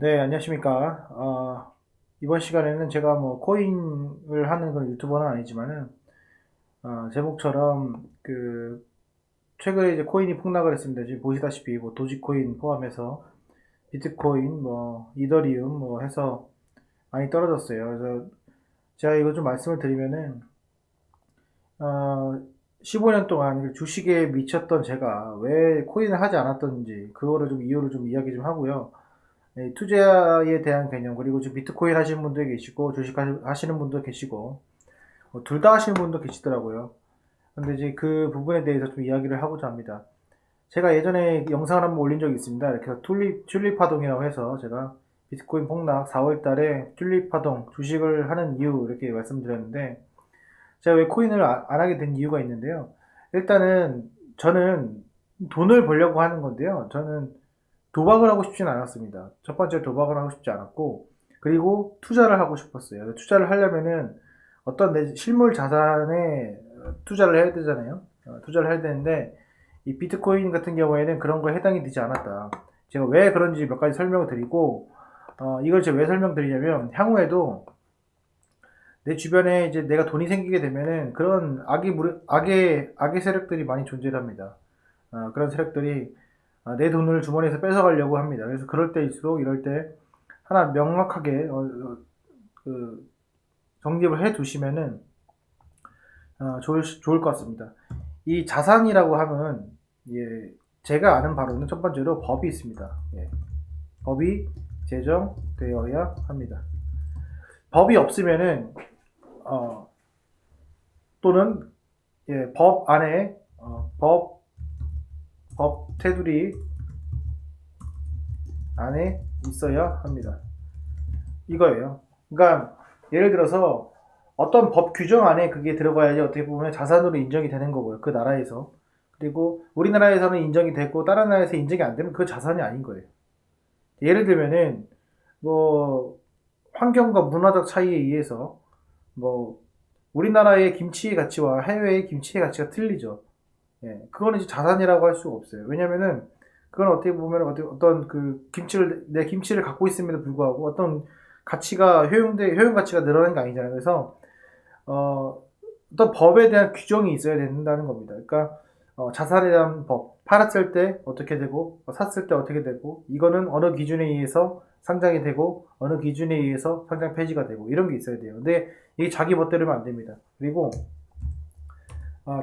네, 안녕하십니까. 이번 시간에는 제가 뭐 코인을 하는 그런 유튜버는 아니지만은 제목처럼 최근에 이제 코인이 폭락을 했습니다. 지금 보시다시피 뭐 도지코인 포함해서 비트코인, 뭐 이더리움 뭐 해서 많이 떨어졌어요. 그래서 제가 이거 좀 말씀을 드리면은 어 15년 동안 주식에 미쳤던 제가 왜 코인을 하지 않았던지 그거를 좀 이유를 좀 이야기 좀 하고요. 네, 투자에 대한 개념, 그리고 지금 비트코인 하시는 분도 계시고, 주식 하시는 분도 계시고, 둘 다 하시는 분도 계시더라고요. 근데 이제 그 부분에 대해서 좀 이야기를 하고자 합니다. 제가 예전에 영상을 한번 올린 적이 있습니다. 이렇게 해서 튤립 파동이라고 해서 제가 비트코인 폭락 4월 달에 튤립 파동, 주식을 하는 이유 이렇게 말씀드렸는데, 제가 왜 코인을 안 하게 된 이유가 있는데요. 일단은 저는 돈을 벌려고 하는 건데요. 저는 도박을 하고 싶진 않았습니다. 첫 번째 도박을 하고 싶지 않았고, 그리고 투자를 하고 싶었어요. 투자를 하려면은 어떤 내 실물 자산에 투자를 해야 되잖아요. 투자를 해야 되는데, 이 비트코인 같은 경우에는 그런 거에 해당이 되지 않았다. 제가 왜 그런지 몇 가지 설명을 드리고, 이걸 제가 왜 설명드리냐면, 향후에도 내 주변에 이제 내가 돈이 생기게 되면은 그런 악의 세력들이 많이 존재합니다. 그런 세력들이 내 돈을 주머니에서 뺏어가려고 합니다. 그래서 그럴 때일수록 이럴 때 하나 명확하게 그 정립을 해 두시면은 좋을 것 같습니다. 이 자산이라고 하면 예, 제가 아는 바로는 첫 번째로 법이 있습니다. 예, 법이 제정되어야 합니다. 법이 없으면은 어, 또는 법 안에 법 테두리 안에 있어야 합니다. 이거예요. 그러니까 예를 들어서 어떤 법 규정 안에 그게 들어가야지 어떻게 보면 자산으로 인정이 되는 거고요. 그 나라에서. 그리고 우리나라에서는 인정이 되고 다른 나라에서 인정이 안 되면 그 자산이 아닌 거예요. 예를 들면은 뭐 환경과 문화적 차이에 의해서 뭐 우리나라의 김치의 가치와 해외의 김치의 가치가 틀리죠. 예, 그거는 이제 자산이라고 할 수가 없어요. 왜냐면은 그건 어떻게 보면 어떤 내 김치를 갖고 있음에도 불구하고 어떤 가치가 효용 가치가 늘어나는 게 아니잖아요. 그래서 어, 어떤 법에 대한 규정이 있어야 된다는 겁니다. 그러니까 자산에 대한 법, 팔았을 때 어떻게 되고 샀을 때 어떻게 되고 이거는 어느 기준에 의해서 상장이 되고 어느 기준에 의해서 상장 폐지가 되고 이런 게 있어야 돼요. 근데 이게 자기 멋대로면 안 됩니다. 그리고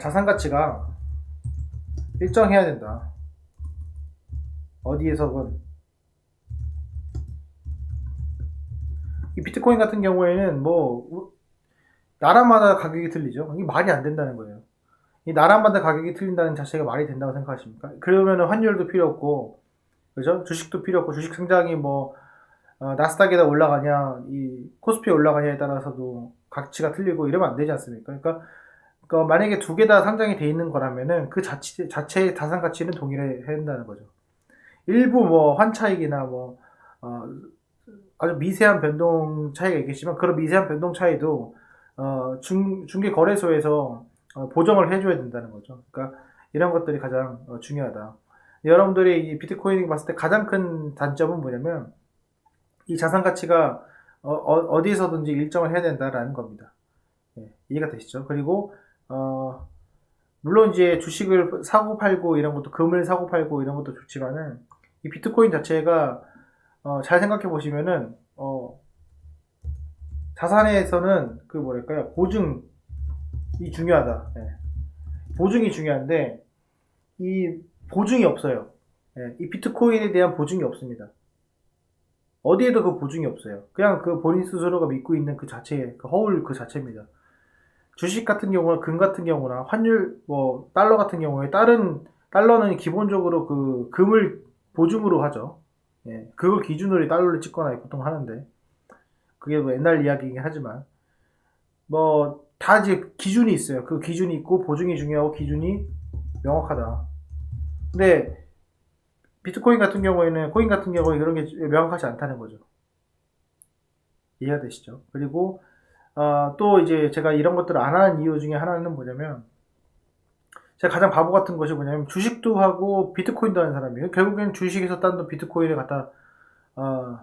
자산 가치가 일정해야 된다. 어디에서건 이 비트코인 같은 경우에는 뭐 나라마다 가격이 틀리죠. 이게 말이 안 된다는 거예요. 이 나라마다 가격이 틀린다는 자체가 말이 된다고 생각하십니까? 그러면 환율도 필요 없고, 그죠? 주식도 필요 없고, 주식 상장이 뭐 나스닥에다 올라가냐, 이 코스피에 올라가냐에 따라서도 가치가 틀리고 이러면 안 되지 않습니까? 그러니까 만약에 두 개 다 상장이 돼 있는 거라면은 그 자체의 자산 가치는 동일해야 된다는 거죠. 일부 뭐 환차익이나 뭐 어, 아주 미세한 변동 차이가 있겠지만 그런 미세한 변동 차이도 중개 거래소에서 보정을 해줘야 된다는 거죠. 그러니까 이런 것들이 가장 중요하다. 여러분들이 이 비트코인을 봤을 때 가장 큰 단점은 뭐냐면 이 자산 가치가 어디서든지 일정을 해야 된다라는 겁니다. 예, 이해가 되시죠? 그리고 물론 이제 주식을 사고 팔고 이런 것도 금을 사고 팔고 이런 것도 좋지만은 이 비트코인 자체가 잘 생각해 보시면은 자산에서는 그 뭐랄까요 보증이 중요하다. 예. 보증이 중요한데 이 보증이 없어요. 예. 이 비트코인에 대한 보증이 없습니다. 어디에도 그 보증이 없어요. 그냥 그 본인 스스로가 믿고 있는 그 자체, 그 허울 그 자체입니다. 주식 같은 경우나 금 같은 경우나 환율 뭐 달러 같은 경우에 다른 달러는 기본적으로 그 금을 보증으로 하죠. 예. 그걸 기준으로 달러를 찍거나 보통 하는데 그게 뭐 옛날 이야기이긴 하지만 뭐 다 이제 기준이 있어요. 그 기준이 있고 보증이 중요하고 기준이 명확하다. 근데 비트코인 같은 경우에는 코인 같은 경우에 그런 게 명확하지 않다는 거죠. 이해가 되시죠? 그리고 또 이제 제가 이런 것들을 안 하는 이유 중에 하나는 뭐냐면 제가 가장 바보 같은 것이 뭐냐면 주식도 하고 비트코인도 하는 사람이에요. 결국에는 주식에서 딴 돈 비트코인에 갖다 어,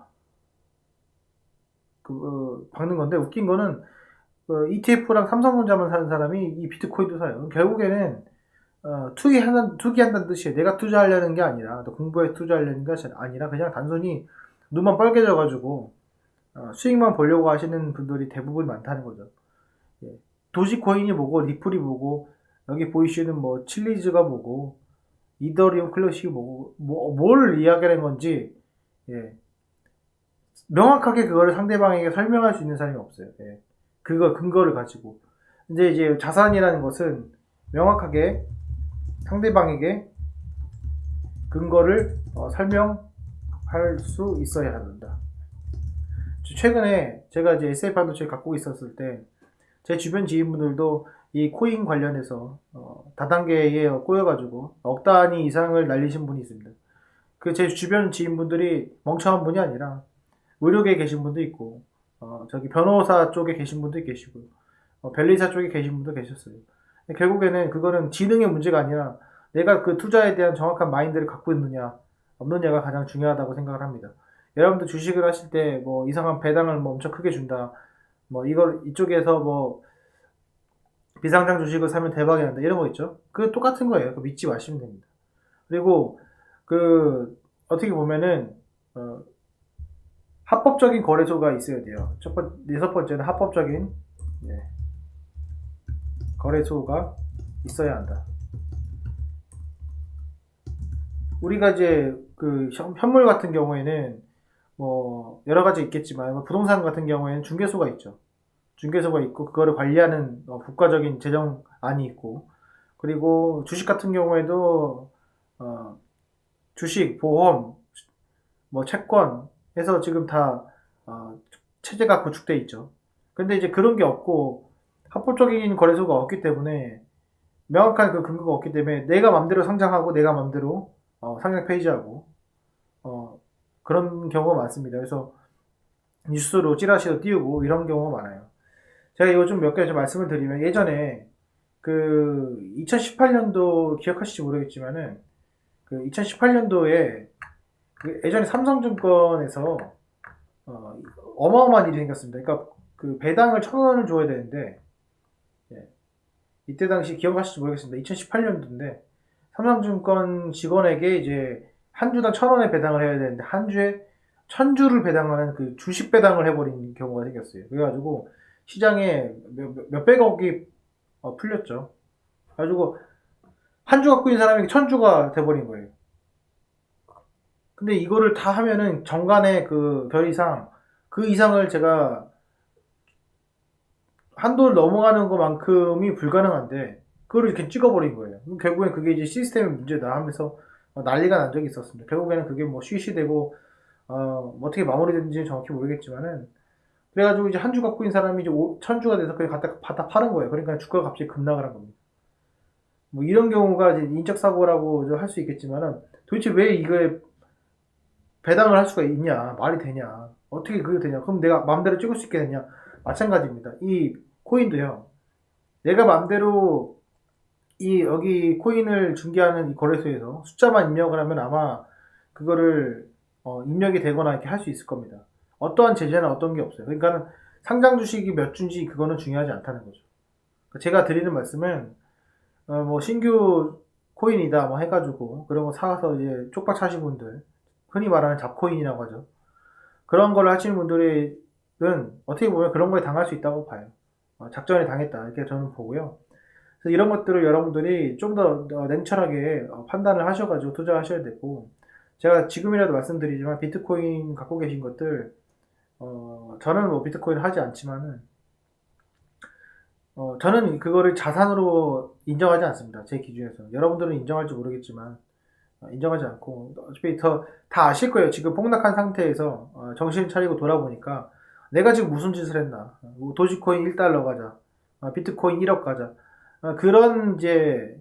박는 건데, 웃긴 거는 ETF랑 삼성전자만 사는 사람이 이 비트코인도 사요. 결국에는 투기한다는 뜻이에요. 내가 투자하려는 게 아니라, 또 공부에 투자하려는 게 아니라, 그냥 단순히 눈만 빨개져가지고 수익만 보려고 하시는 분들이 대부분 많다는 거죠. 예. 도지코인이 뭐고, 리플이 뭐고, 여기 보이시는 뭐 칠리즈가 뭐고, 이더리움 클래식이 뭐고, 뭘 이야기하는 건지, 예. 명확하게 그거를 상대방에게 설명할 수 있는 사람이 없어요. 예. 그거 근거를 가지고. 이제 자산이라는 것은 명확하게 상대방에게 근거를 설명할 수 있어야 한다. 최근에 제가 이제 SF 반도체 갖고 있었을 때 제 주변 지인분들도 이 코인 관련해서 다단계에 꼬여가지고 억 단위 이상을 날리신 분이 있습니다. 그 제 주변 지인분들이 멍청한 분이 아니라 의료계에 계신 분도 있고 저기 변호사 쪽에 계신 분도 계시고 변리사 쪽에 계신 분도 계셨어요. 결국에는 그거는 지능의 문제가 아니라 내가 그 투자에 대한 정확한 마인드를 갖고 있느냐 없느냐가 가장 중요하다고 생각을 합니다. 여러분들 주식을 하실 때 뭐 이상한 배당을 뭐 엄청 크게 준다. 뭐 이걸 이쪽에서 뭐 비상장 주식을 사면 대박이 난다. 이런 거 있죠. 그 똑같은 거예요. 믿지 마시면 됩니다. 그리고 어떻게 보면은 합법적인 거래소가 있어야 돼요. 여섯 번째는 합법적인 거래소가 있어야 한다. 우리가 이제 현물 같은 경우에는 뭐 여러 가지 있겠지만 부동산 같은 경우에는 중개소가 있죠. 중개소가 있고 그거를 관리하는 국가적인 재정안이 있고, 그리고 주식 같은 경우에도 주식, 보험, 뭐 채권 해서 지금 다 체제가 구축돼 있죠. 근데 이제 그런 게 없고 합법적인 거래소가 없기 때문에 명확한 그 근거가 없기 때문에 내가 맘대로 상장하고 내가 맘대로 상장 페이지하고 그런 경우가 많습니다. 그래서 뉴스로 찌라시로 띄우고 이런 경우가 많아요. 제가 요즘 몇 가지 말씀을 드리면, 예전에 2018년도 기억하실지 모르겠지만은 2018년도에 예전에 삼성증권에서 어마어마한 일이 생겼습니다. 그러니까 그 배당을 1,000원을 줘야 되는데, 예, 이때 당시 기억하실지 모르겠습니다. 2018년도인데 삼성증권 직원에게 이제 한 주당 1,000원의 배당을 해야 되는데 한 주에 1,000주를 배당하는 그 주식 배당을 해버린 경우가 생겼어요. 그래가지고 시장에 몇백억이 풀렸죠. 그래가지고 한 주 갖고 있는 사람이 1,000주가 돼버린 거예요. 근데 이거를 다 하면은 정관의 별 이상, 그 이상을 제가 한도를 넘어가는 것만큼이 불가능한데 그거를 이렇게 찍어버린 거예요. 결국엔 그게 이제 시스템의 문제다 하면서 난리가 난 적이 있었습니다. 결국에는 그게 뭐 쉬쉬되고 어떻게 마무리됐는지 정확히 모르겠지만은, 그래가지고 이제 한 주 갖고 있는 사람이 이제 1,000주가 돼서 그냥 갖다 파는 거예요. 그러니까 주가가 갑자기 급락을 한 겁니다. 뭐 이런 경우가 이제 인적 사고라고 할 수 있겠지만은, 도대체 왜 이거에 배당을 할 수가 있냐, 말이 되냐, 어떻게 그게 되냐, 그럼 내가 마음대로 찍을 수 있게 되냐. 마찬가지입니다. 이 코인도요, 내가 마음대로 여기 코인을 중개하는 이 거래소에서 숫자만 입력을 하면 아마 그거를 입력이 되거나 이렇게 할 수 있을 겁니다. 어떠한 제재나 어떤 게 없어요. 그러니까 상장 주식이 몇 주인지 그거는 중요하지 않다는 거죠. 제가 드리는 말씀은 뭐 신규 코인이다 뭐 해가지고 그런 거 사서 이제 쪽박 차신 분들, 흔히 말하는 잡코인이라고 하죠. 그런 걸 하시는 분들은 어떻게 보면 그런 거에 당할 수 있다고 봐요. 작전에 당했다 이렇게 저는 보고요. 그래서 이런 것들을 여러분들이 좀 더 냉철하게 판단을 하셔가지고 투자하셔야 되고, 제가 지금이라도 말씀드리지만 비트코인 갖고 계신 것들, 저는 뭐 비트코인을 하지 않지만은 저는 그거를 자산으로 인정하지 않습니다. 제 기준에서. 여러분들은 인정할지 모르겠지만 인정하지 않고, 어차피 다 아실 거예요. 지금 폭락한 상태에서 정신 차리고 돌아보니까 내가 지금 무슨 짓을 했나. 도지코인 1달러 가자, 비트코인 1억 가자, 그런 이제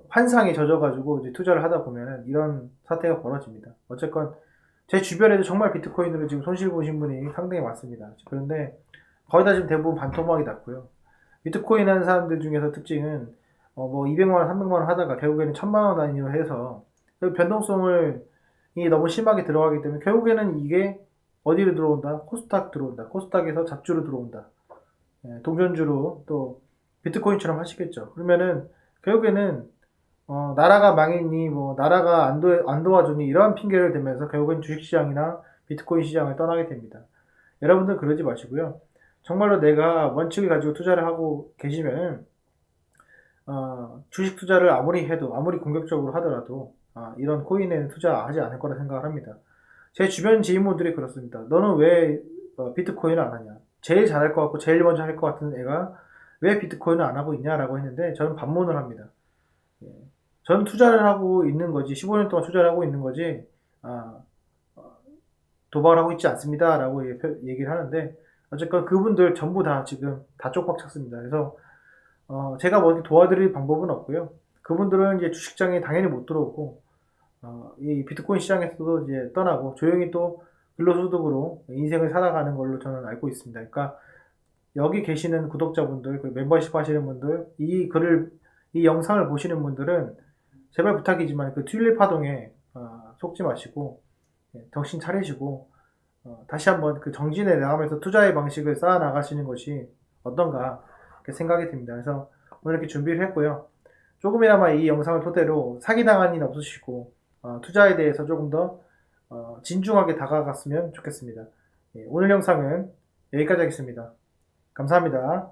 환상에 젖어가지고 이제 투자를 하다 보면은 이런 사태가 벌어집니다. 어쨌건 제 주변에도 정말 비트코인으로 지금 손실 보신 분이 상당히 많습니다. 그런데 거의 다 지금 대부분 반토막이 났고요. 비트코인 하는 사람들 중에서 특징은 뭐 200만원, 300만원 하다가 결국에는 1,000만원 단위로 해서 변동성을 너무 심하게 들어가기 때문에 결국에는 이게 어디로 들어온다? 코스닥 들어온다. 코스닥에서 잡주로 들어온다. 동전주로 또 비트코인처럼 하시겠죠. 그러면은 결국에는 나라가 망했니, 뭐 나라가 안 도와주니 이러한 핑계를 대면서 결국엔 주식시장이나 비트코인 시장을 떠나게 됩니다. 여러분들 그러지 마시고요. 정말로 내가 원칙을 가지고 투자를 하고 계시면은 주식 투자를 아무리 해도 아무리 공격적으로 하더라도 이런 코인에는 투자하지 않을 거라 생각을 합니다. 제 주변 지인분들이 그렇습니다. 너는 왜 비트코인을 안 하냐? 제일 잘할 것 같고 제일 먼저 할 것 같은 애가 왜 비트코인을 안 하고 있냐라고 했는데 저는 반문을 합니다. 예. 저는 투자를 하고 있는 거지 15년 동안 투자를 하고 있는 거지 아, 도박을 하고 있지 않습니다라고 얘기를 하는데 어쨌건 그분들 전부 다 지금 다 쪽박 찼습니다. 그래서 제가 뭐 이렇게 도와드릴 방법은 없고요. 그분들은 이제 주식장에 당연히 못 들어오고 이 비트코인 시장에서도 이제 떠나고 조용히 또 근로소득으로 인생을 살아가는 걸로 저는 알고 있습니다. 그러니까 여기 계시는 구독자분들, 그 멤버십 하시는 분들, 이 영상을 보시는 분들은 제발 부탁이지만 그 튤립 파동에 속지 마시고 정신 차리시고 다시 한번 그 정진에 나가면서 투자의 방식을 쌓아 나가시는 것이 어떤가 이렇게 생각이 듭니다. 그래서 오늘 이렇게 준비를 했고요. 조금이나마 이 영상을 토대로 사기당한 일 없으시고 투자에 대해서 조금 더 진중하게 다가갔으면 좋겠습니다. 예, 오늘 영상은 여기까지 하겠습니다. 감사합니다.